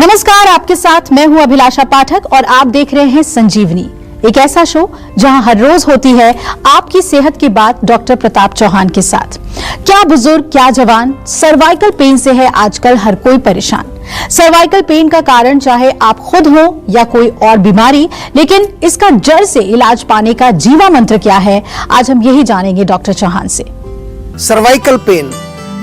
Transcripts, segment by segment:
नमस्कार, आपके साथ मैं हूं अभिलाषा पाठक और आप देख रहे हैं संजीवनी, एक ऐसा शो जहां हर रोज होती है आपकी सेहत की बात डॉक्टर प्रताप चौहान के साथ। क्या बुजुर्ग, क्या जवान, सर्वाइकल पेन से है आजकल हर कोई परेशान। सर्वाइकल पेन का कारण चाहे आप खुद हो या कोई और बीमारी, लेकिन इसका जड़ से इलाज पाने का जीवा मंत्र क्या है, आज हम यही जानेंगे डॉक्टर चौहान से। सर्वाइकल पेन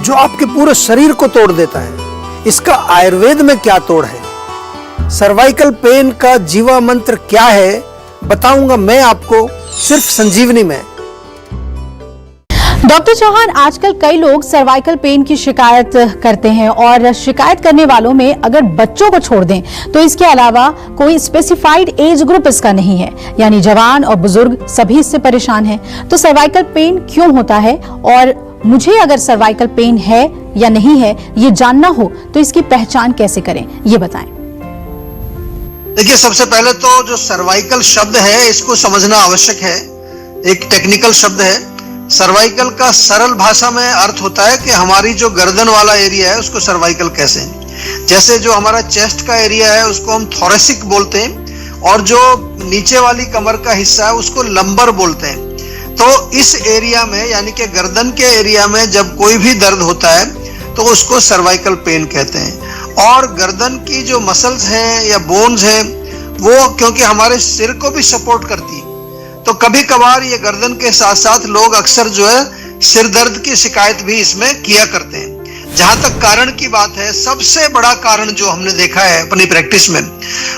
जो आपके पूरे शरीर को तोड़ देता है, इसका आयुर्वेद में क्या तोड़ है। सर्वाइकल पेन का जीवा मंत्र क्या है बताऊंगा मैं आपको सिर्फ संजीवनी में। डॉक्टर चौहान, आजकल कई लोग सर्वाइकल पेन की शिकायत करते हैं और शिकायत करने वालों में अगर बच्चों को छोड़ दें तो इसके अलावा कोई स्पेसिफाइड एज ग्रुप इसका नहीं है, यानी जवान और बुजुर्ग सभी इससे परेशान हैं। तो सर्वाइकल पेन क्यों होता है और मुझे अगर सर्वाइकल पेन है या नहीं है ये जानना हो तो इसकी पहचान कैसे करें, ये बताएं। देखिए, सबसे पहले तो जो सर्वाइकल शब्द है इसको समझना आवश्यक है। एक टेक्निकल शब्द है। सर्वाइकल का सरल भाषा में अर्थ होता है कि हमारी जो गर्दन वाला एरिया है उसको सर्वाइकल कहते हैं। जैसे जो हमारा चेस्ट का एरिया है उसको हम थोरेसिक बोलते हैं और जो नीचे वाली कमर का हिस्सा है उसको लंबर बोलते हैं। तो इस एरिया में यानी कि गर्दन के एरिया में जब कोई भी दर्द होता है तो उसको सर्वाइकल पेन कहते हैं। और गर्दन की जो मसल्स हैं या बोन्स हैं वो क्योंकि हमारे सिर को भी सपोर्ट करती है, तो कभी कभार ये गर्दन के साथ साथ लोग अक्सर जो है सिर दर्द की शिकायत भी इसमें किया करते हैं। जहां तक कारण की बात है, सबसे बड़ा कारण जो हमने देखा है अपनी प्रैक्टिस में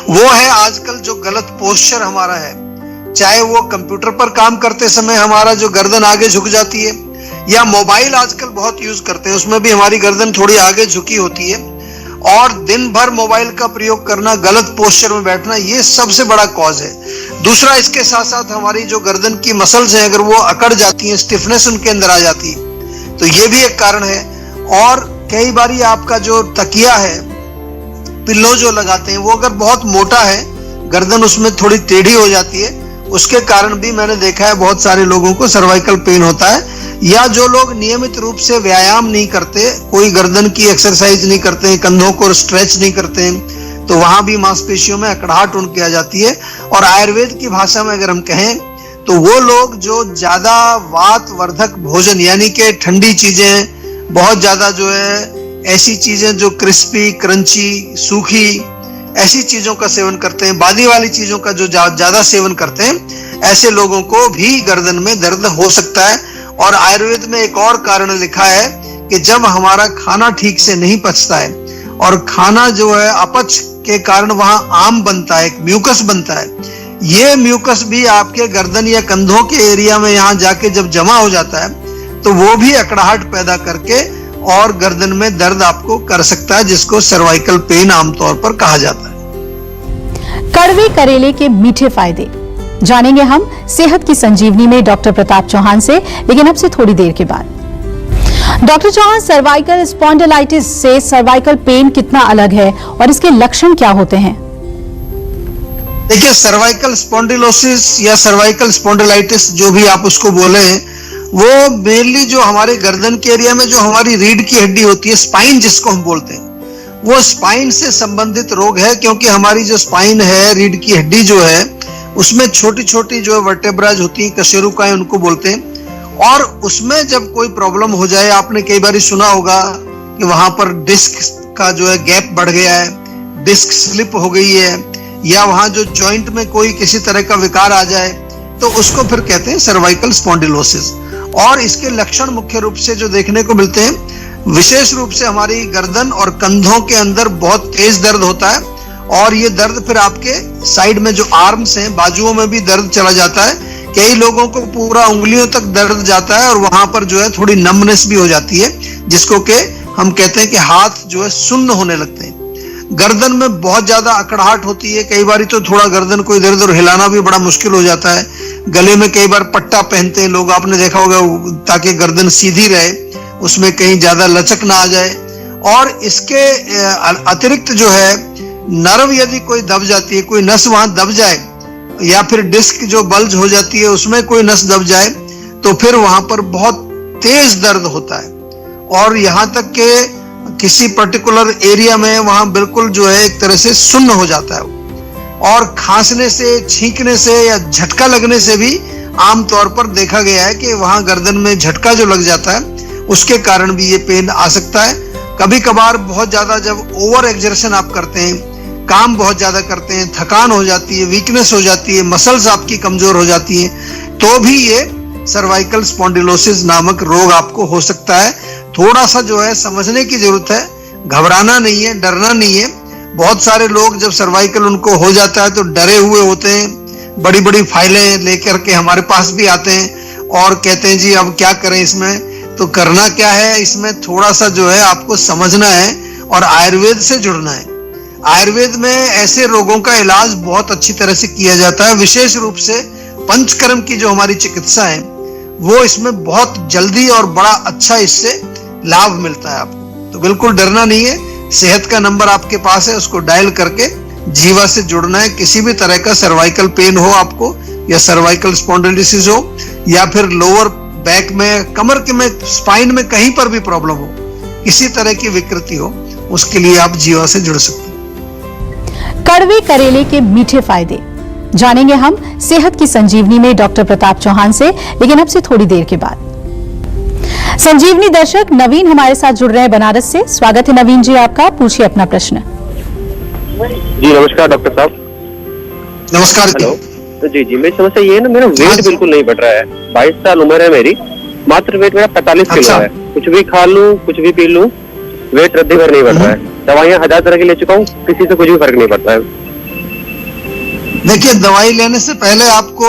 वो है आजकल जो गलत पोस्चर हमारा है। चाहे वो कंप्यूटर पर काम करते समय हमारा जो गर्दन आगे झुक जाती है या मोबाइल आजकल बहुत यूज करते हैं उसमें भी हमारी गर्दन थोड़ी आगे झुकी होती है, और दिन भर मोबाइल का प्रयोग करना, गलत पोस्चर में बैठना, ये सबसे बड़ा कॉज है। दूसरा, इसके साथ साथ हमारी जो गर्दन की मसल्स हैं अगर वो अकड़ जाती हैं, स्टिफनेस उनके अंदर आ जाती है, तो ये भी एक कारण है। और कई बारी आपका जो तकिया है, पिल्लो जो लगाते हैं, वो अगर बहुत मोटा है, गर्दन उसमें थोड़ी टेढ़ी हो जाती है, उसके कारण भी मैंने देखा है बहुत सारे लोगों को सर्वाइकल पेन होता है। या जो लोग नियमित रूप से व्यायाम नहीं करते, कोई गर्दन की एक्सरसाइज नहीं करते हैं, कंधों को स्ट्रेच नहीं करते हैं, तो वहां भी मांसपेशियों में अकड़ाहट उनकी आ जाती है। और आयुर्वेद की भाषा में अगर हम कहें तो वो लोग जो ज्यादा वात वर्धक भोजन यानी कि ठंडी चीजें, बहुत ज्यादा जो है ऐसी चीजें जो क्रिस्पी, क्रंची, सूखी ऐसी चीजों का सेवन करते हैं, बादी वाली चीजों का जो ज्यादा सेवन करते हैं, ऐसे लोगों को भी गर्दन में दर्द हो सकता है। और आयुर्वेद में एक और कारण लिखा है कि जब हमारा खाना ठीक से नहीं पचता है और खाना जो है अपच के कारण वहां आम बनता है, एक म्यूकस बनता है, ये म्यूकस भी आपके गर्दन या कंधों के एरिया में यहाँ जाके जब जमा हो जाता है तो वो भी अकड़ाहट पैदा करके और गर्दन में दर्द आपको कर सकता है, जिसको सर्वाइकल पेन आमतौर पर कहा जाता है। कड़वे करेले के मीठे फायदे जानेंगे हम सेहत की संजीवनी में डॉक्टर प्रताप चौहान से, लेकिन अब से थोड़ी देर के बाद। डॉक्टर चौहान, सर्वाइकल स्पॉन्डिलाइटिस से सर्वाइकल पेन कितना अलग है और इसके लक्षण क्या होते हैं? देखिए, सर्वाइकल स्पॉन्डिलोसिस या सर्वाइकल स्पॉन्डिलाइटिस जो भी आप उसको बोले हैं, वो मेनली जो हमारे गर्दन के एरिया में जो हमारी रीढ़ की हड्डी होती है, स्पाइन जिसको हम बोलते हैं, वो स्पाइन से संबंधित रोग है। क्योंकि हमारी जो स्पाइन है, रीढ़ की हड्डी जो है, उसमें छोटी छोटी जो वर्टेब्राज होती हैं, कशेरुकाएं उनको बोलते हैं, और उसमें जब कोई प्रॉब्लम हो जाए, आपने कई बार सुना होगा कि वहां पर डिस्क का जो है गैप बढ़ गया है, डिस्क स्लिप हो गई है, या वहां जो जॉइंट में कोई किसी तरह का विकार आ जाए, तो उसको फिर कहते हैं सर्वाइकल स्पॉन्डिलोसिस। और इसके लक्षण मुख्य रूप से जो देखने को मिलते हैं, विशेष रूप से हमारी गर्दन और कंधों के अंदर बहुत तेज दर्द होता है, और ये दर्द फिर आपके साइड में जो आर्म्स हैं, बाजुओं में भी दर्द चला जाता है। कई लोगों को पूरा उंगलियों तक दर्द जाता है और वहां पर जो है थोड़ी नमनेस भी हो जाती है, जिसको के हम कहते हैं कि हाथ जो है सुन्न होने लगते हैं। गर्दन में बहुत ज्यादा अकड़ाहट होती है, कई बार तो थोड़ा गर्दन को इधर उधर हिलाना भी बड़ा मुश्किल हो जाता है। गले में कई बार पट्टा पहनते हैं लोग, आपने देखा होगा, ताकि गर्दन सीधी रहे, उसमें कहीं ज्यादा लचक ना आ जाए। और इसके अतिरिक्त जो है नर्व यदि कोई दब जाती है, कोई नस वहां दब जाए, या फिर डिस्क जो बल्ज हो जाती है उसमें कोई नस दब जाए, तो फिर वहां पर बहुत तेज दर्द होता है। और यहाँ तक के किसी पर्टिकुलर एरिया में वहां बिल्कुल जो है एक तरह से सुन्न हो जाता है, और खांसने से, छींकने से या झटका लगने से भी आमतौर पर देखा गया है कि वहां गर्दन में झटका जो लग जाता है उसके कारण भी ये पेन आ सकता है। कभी कभार बहुत ज्यादा जब ओवर एक्सर्शन आप करते हैं, काम बहुत ज्यादा करते हैं, थकान हो जाती है, वीकनेस हो जाती है, मसल्स आपकी कमजोर हो जाती हैं, तो भी ये सर्वाइकल स्पॉन्डिलोसिस नामक रोग आपको हो सकता है। थोड़ा सा जो है समझने की जरूरत है, घबराना नहीं है, डरना नहीं है। बहुत सारे लोग जब सर्वाइकल उनको हो जाता है तो डरे हुए होते हैं, बड़ी बड़ी फाइलें लेकर के हमारे पास भी आते हैं और कहते हैं जी अब क्या करें इसमें। तो करना क्या है, इसमें थोड़ा सा जो है आपको समझना है और आयुर्वेद से जुड़ना है। आयुर्वेद में ऐसे रोगों का इलाज बहुत अच्छी तरह से किया जाता है, विशेष रूप से पंचकर्म की जो हमारी चिकित्सा है वो इसमें बहुत जल्दी और बड़ा अच्छा इससे लाभ मिलता है आपको। तो बिल्कुल डरना नहीं है, सेहत का नंबर आपके पास है, उसको डायल करके जीवा से जुड़ना है। किसी भी तरह का सर्वाइकल पेन हो आपको, या सर्वाइकल स्पॉन्डिलोसिस हो, या फिर लोअर बैक में, कमर के में, स्पाइन में कहीं पर भी प्रॉब्लम हो, किसी तरह की विकृति हो, उसके लिए आप जीवा से जुड़ सकते हैं। कड़वे करेले के मीठे फायदे जानेंगे हम सेहत की संजीवनी में डॉक्टर प्रताप चौहान से, लेकिन अब से थोड़ी देर के बाद। संजीवनी दर्शक नवीन हमारे साथ जुड़ रहे हैं बनारस से। स्वागत है नवीन जी आपका, पूछिए अपना प्रश्न। जी नमस्कार डॉक्टर साहब। नमस्कार। हेलो। तो जी मेरी समस्या ये है ना, मेरा वेट बिल्कुल नहीं बढ़ रहा है। 22 साल उम्र है मेरी, मात्र वेट मेरा 45 किलो है। कुछ भी खा लूं, कुछ भी पी लूं, वेट रद्दी भर नहीं बढ़ रहा है। दवाइयां 1000 तरह की ले चुका हूँ, किसी से कुछ भी फर्क नहीं पड़ता है। देखिए, दवाई लेने से पहले आपको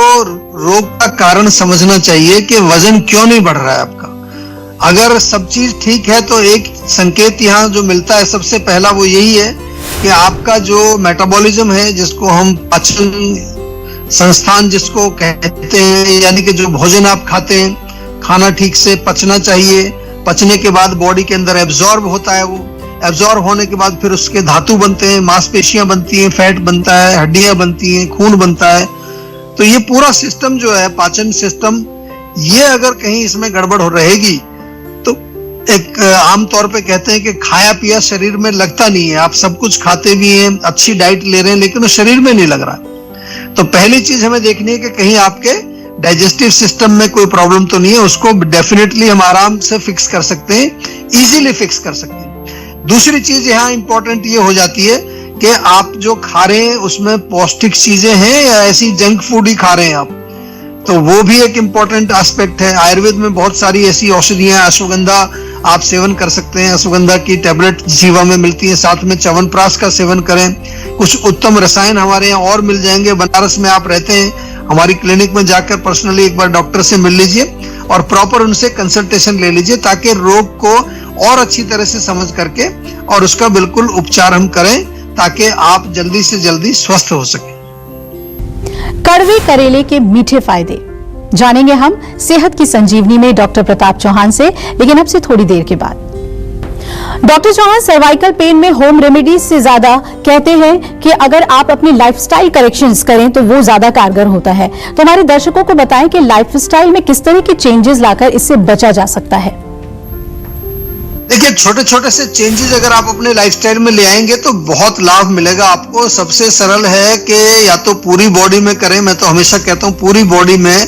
रोग का कारण समझना चाहिए कि वजन क्यों नहीं बढ़ रहा है आपका। अगर सब चीज ठीक है तो एक संकेत यहाँ जो मिलता है सबसे पहला वो यही है कि आपका जो मेटाबॉलिज्म है, जिसको हम पाचन संस्थान जिसको कहते हैं, यानी कि जो भोजन आप खाते हैं, खाना ठीक से पचना चाहिए। पचने के बाद बॉडी के अंदर एब्जॉर्ब होता है, वो एब्जॉर्ब होने के बाद फिर उसके धातु बनते हैं, मांसपेशियां बनती हैं, फैट बनता है, हड्डियां बनती हैं, खून बनता है। तो ये पूरा सिस्टम जो है, पाचन सिस्टम, ये अगर कहीं इसमें गड़बड़ हो रहेगी तो एक आमतौर पे कहते हैं कि खाया पिया शरीर में लगता नहीं है। आप सब कुछ खाते भी हैं, अच्छी डाइट ले रहे हैं, लेकिन वो शरीर में नहीं लग रहा है। तो पहली चीज हमें देखनी है कि कहीं आपके डाइजेस्टिव सिस्टम में कोई प्रॉब्लम तो नहीं है। उसको डेफिनेटली हम आराम से फिक्स कर सकते हैं, इजीली फिक्स कर सकते हैं। दूसरी चीज यहाँ इंपॉर्टेंट ये हो जाती है कि आप जो खा रहे हैं उसमें पौष्टिक चीजें हैं या ऐसी जंक फूड ही खा रहे हैं आप, तो वो भी एक इम्पॉर्टेंट एस्पेक्ट है। आयुर्वेद में बहुत सारी ऐसी औषधियां, अश्वगंधा आप सेवन कर सकते हैं, अश्वगंधा की टैबलेट जीवा में मिलती है, साथ में च्यवनप्राश का सेवन करें। कुछ उत्तम रसायन हमारे यहाँ और मिल जाएंगे। बनारस में आप रहते हैं, हमारी क्लिनिक में जाकर पर्सनली एक बार डॉक्टर से मिल लीजिए और प्रॉपर उनसे कंसल्टेशन ले लीजिए, ताकि रोग को और अच्छी तरह से समझ करके और उसका बिल्कुल उपचार हम करें, ताकि आप जल्दी से जल्दी स्वस्थ हो सके। कड़वे करेले के मीठे फायदे जानेंगे हम सेहत की संजीवनी में डॉक्टर प्रताप चौहान से, लेकिन अब से थोड़ी देर के बाद। डॉक्टर चौहान, सर्वाइकल पेन में होम रेमेडीज से ज्यादा कहते हैं कि अगर आप अपनी लाइफस्टाइल करेक्शंस करें तो वो ज्यादा कारगर होता है। तो हमारे दर्शकों को बताएं कि लाइफस्टाइल में किस तरह के चेंजेस लाकर इससे बचा जा सकता है। देखिए, छोटे छोटे से चेंजेस अगर आप अपने लाइफस्टाइल में ले आएंगे तो बहुत लाभ मिलेगा आपको। सबसे सरल है कि या तो पूरी बॉडी में करें, मैं तो हमेशा कहता हूं पूरी बॉडी में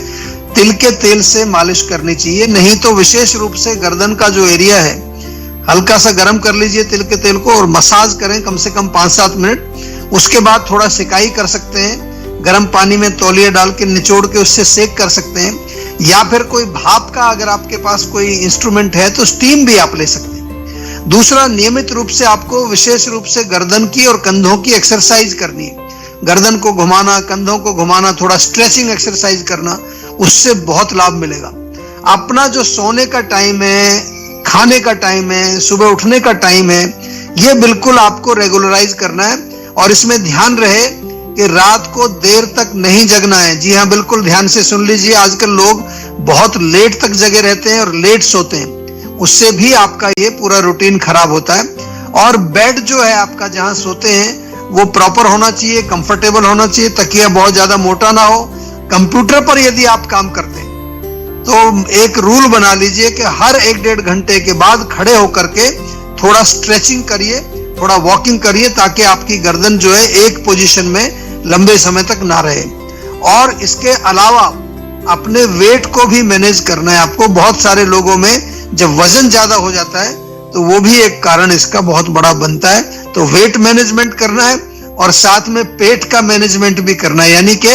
तिल के तेल से मालिश करनी चाहिए, नहीं तो विशेष रूप से गर्दन का जो एरिया है हल्का सा गर्म कर लीजिए तिल के तेल को और मसाज करें कम से कम 5-7 मिनट। उसके बाद थोड़ा सिकाई कर सकते हैं, गर्म पानी में तौलिया डाल के निचोड़ के उससे सेक कर सकते हैं, या फिर कोई भाप का अगर आपके पास कोई इंस्ट्रूमेंट है तो स्टीम भी आप ले सकते हैं। दूसरा, नियमित रूप से आपको विशेष रूप से गर्दन की और कंधों की एक्सरसाइज करनी है। गर्दन को घुमाना, कंधों को घुमाना, थोड़ा स्ट्रेचिंग एक्सरसाइज करना, उससे बहुत लाभ मिलेगा। अपना जो सोने का टाइम है, खाने का टाइम है, सुबह उठने का टाइम है, ये बिल्कुल आपको रेगुलराइज करना है। और इसमें ध्यान रहे कि रात को देर तक नहीं जगना है। जी हाँ, बिल्कुल ध्यान से सुन लीजिए। आजकल लोग बहुत लेट तक जगे रहते हैं और लेट सोते हैं, उससे भी आपका ये पूरा रूटीन खराब होता है। और बेड जो है आपका जहां सोते हैं वो प्रॉपर होना चाहिए, कंफर्टेबल होना चाहिए, तकिया बहुत ज्यादा मोटा ना हो। कंप्यूटर पर यदि आप काम करते हैं तो एक रूल बना लीजिए कि हर 1-1.5 घंटे के बाद खड़े होकर के थोड़ा स्ट्रेचिंग करिए, थोड़ा वॉकिंग करिए, ताकि आपकी गर्दन जो है एक पोजीशन में लंबे समय तक ना रहे। और इसके अलावा अपने वेट को भी मैनेज करना है आपको। बहुत सारे लोगों में जब वजन ज्यादा हो जाता है तो वो भी एक कारण इसका बहुत बड़ा बनता है। तो वेट मैनेजमेंट करना है और साथ में पेट का मैनेजमेंट भी करना है, यानी कि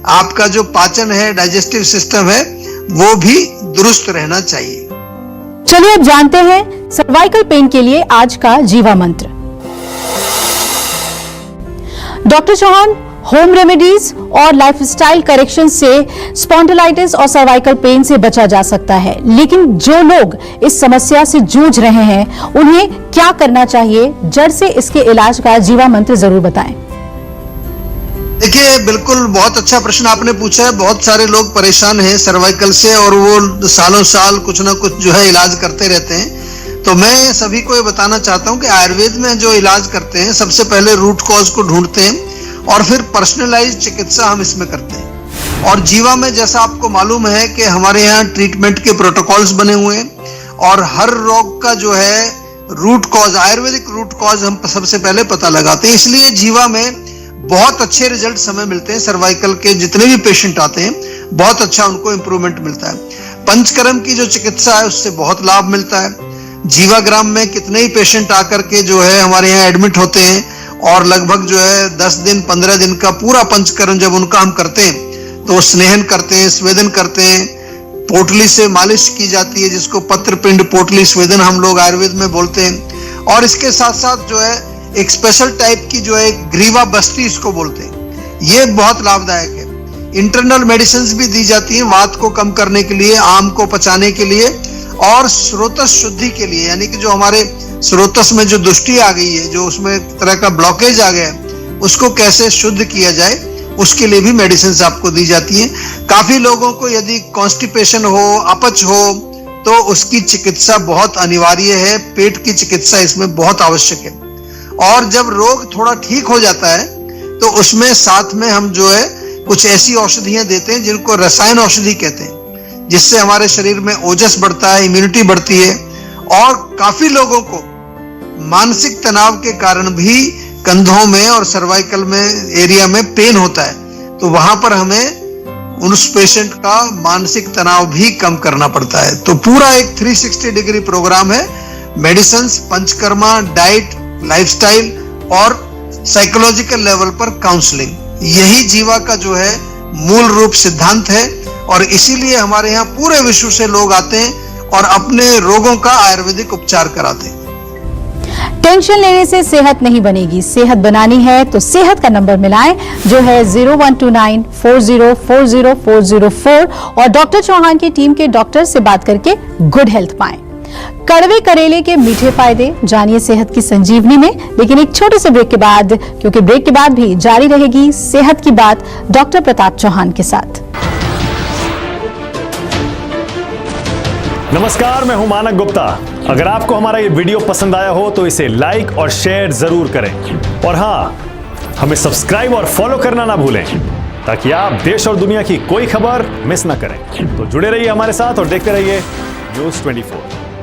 आपका जो पाचन है, डाइजेस्टिव सिस्टम है, वो भी दुरुस्त रहना चाहिए। चलिए अब जानते हैं सर्वाइकल पेन के लिए आज का जीवा मंत्र। डॉक्टर चौहान, होम रेमेडीज और लाइफस्टाइल करेक्शन से स्पॉन्डिलाइटिस और सर्वाइकल पेन से बचा जा सकता है, लेकिन जो लोग इस समस्या से जूझ रहे हैं उन्हें क्या करना चाहिए? जड़ से इसके इलाज का जीवा मंत्र जरूर बताएं। देखिए, बिल्कुल बहुत अच्छा प्रश्न आपने पूछा है। बहुत सारे लोग परेशान हैं सर्वाइकल से और वो सालों साल कुछ ना कुछ जो है इलाज करते रहते हैं। तो मैं सभी को ये बताना चाहता हूं कि आयुर्वेद में जो इलाज करते हैं, सबसे पहले रूट कॉज को ढूंढते हैं और फिर पर्सनलाइज्ड चिकित्सा हम इसमें करते हैं। और जीवा में जैसा आपको मालूम है कि हमारे यहाँ ट्रीटमेंट के प्रोटोकॉल्स बने हुए हैं और हर रोग का जो है root cause, Ayurvedic root cause हम सबसे पहले पता लगाते हैं। इसलिए जीवा में बहुत अच्छे रिजल्ट हमें मिलते हैं। सर्वाइकल के जितने भी पेशेंट आते हैं, बहुत अच्छा उनको इंप्रूवमेंट मिलता है। पंचकर्म की जो चिकित्सा है उससे बहुत लाभ मिलता है। जीवाग्राम में कितने ही पेशेंट आकर के जो है हमारे यहाँ एडमिट होते हैं और लगभग जो है 10 दिन 15 दिन का पूरा पंचकर्म जब उनका हम करते हैं तो स्नेहन करते हैं, स्वेदन करते हैं, पोटली से मालिश की जाती है जिसको पत्र पिंड पोटली स्वेदन हम लोग आयुर्वेद में बोलते हैं। और इसके साथ साथ जो है एक स्पेशल टाइप की जो है ग्रीवा बस्ती इसको बोलते हैं, ये बहुत लाभदायक है। इंटरनल मेडिसिन भी दी जाती हैं वात को कम करने के लिए, आम को पचाने के लिए और स्रोतस शुद्धि के लिए, यानी कि जो हमारे स्रोतस में जो दुष्टि आ गई है, जो उसमें तरह का ब्लॉकेज आ गया है, उसको कैसे शुद्ध किया जाए उसके लिए भी मेडिसिन आपको दी जाती हैं। काफी लोगों को यदि कॉन्स्टिपेशन हो, अपच हो, तो उसकी चिकित्सा बहुत अनिवार्य है। पेट की चिकित्सा इसमें बहुत आवश्यक है। और जब रोग थोड़ा ठीक हो जाता है तो उसमें साथ में हम जो है कुछ ऐसी औषधियां देते हैं जिनको रसायन औषधि कहते हैं, जिससे हमारे शरीर में ओजस बढ़ता है, इम्यूनिटी बढ़ती है। और काफी लोगों को मानसिक तनाव के कारण भी कंधों में और सर्वाइकल में एरिया में पेन होता है, तो वहां पर हमें उस पेशेंट का मानसिक तनाव भी कम करना पड़ता है। तो पूरा एक 360 डिग्री प्रोग्राम है, मेडिसिन, पंचकर्मा, डाइट, लाइफस्टाइल और साइकोलॉजिकल लेवल पर काउंसलिंग, यही जीवा का जो है मूल रूप सिद्धांत है। और इसीलिए हमारे यहाँ पूरे विश्व से लोग आते हैं और अपने रोगों का आयुर्वेदिक उपचार कराते हैं। टेंशन लेने से सेहत नहीं बनेगी, सेहत बनानी है तो सेहत का नंबर मिलाएं जो है 0129404004 और डॉक्टर चौहान की टीम के डॉक्टर से बात करके गुड हेल्थ पाएं। कड़वे करेले के मीठे फायदे जानिए सेहत की संजीवनी में, लेकिन एक छोटे से ब्रेक के बाद, क्योंकि ब्रेक के बाद भी जारी रहेगी सेहत की बात डॉक्टर प्रताप चौहान के साथ। नमस्कार, मैं हूं मानक गुप्ता। अगर आपको हमारा ये वीडियो पसंद आया हो तो इसे लाइक और शेयर जरूर करें और हाँ, हमें सब्सक्राइब और फॉलो करना ना भूलें ताकि आप देश और दुनिया की कोई खबर मिस ना करें। तो जुड़े रहिए हमारे साथ और देखते रहिए न्यूज़ 24।